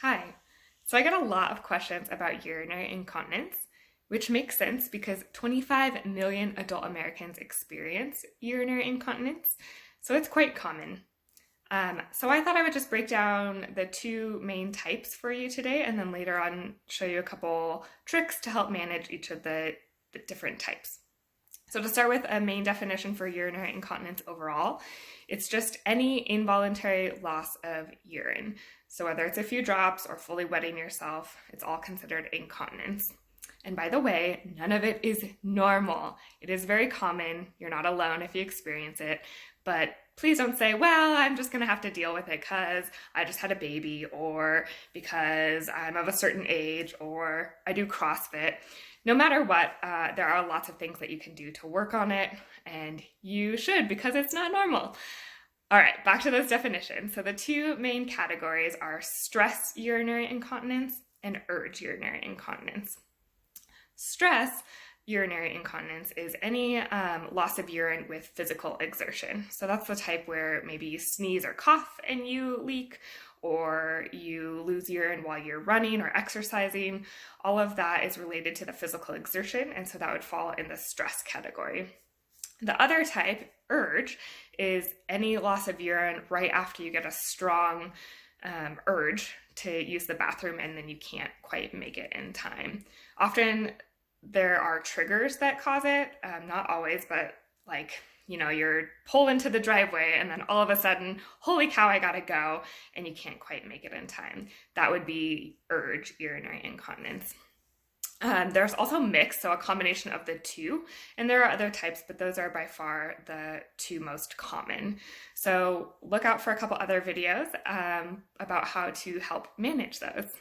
Hi. So I get a lot of questions about urinary incontinence, which makes sense because 25 million adult Americans experience urinary incontinence, so it's quite common. So I thought I would just break down the two main types for you today and then later on show you a couple tricks to help manage each of the different types. So to start with a main definition for urinary incontinence overall, it's just any involuntary loss of urine. So whether it's a few drops or fully wetting yourself, it's all considered incontinence. And by the way, none of it is normal. It is very common. You're not alone if you experience it, but please don't say, well, I'm just going to have to deal with it because I just had a baby or because I'm of a certain age or I do CrossFit. No matter what, there are lots of things that you can do to work on it, and you should because it's not normal. All right, back to those definitions. So the two main categories are stress urinary incontinence and urge urinary incontinence. Stress urinary incontinence is any loss of urine with physical exertion. So that's the type where maybe you sneeze or cough and you leak, or you lose urine while you're running or exercising. All of that is related to the physical exertion, and so that would fall in the stress category. The other type, urge, is any loss of urine right after you get a strong urge to use the bathroom and then you can't quite make it in time. Often there are triggers that cause it, not always, but you're pulled into the driveway and then all of a sudden, holy cow, I gotta go, and you can't quite make it in time. That would be urge urinary incontinence. There's also mixed, so a combination of the two, and there are other types, but those are by far the two most common. So look out for a couple other videos about how to help manage those.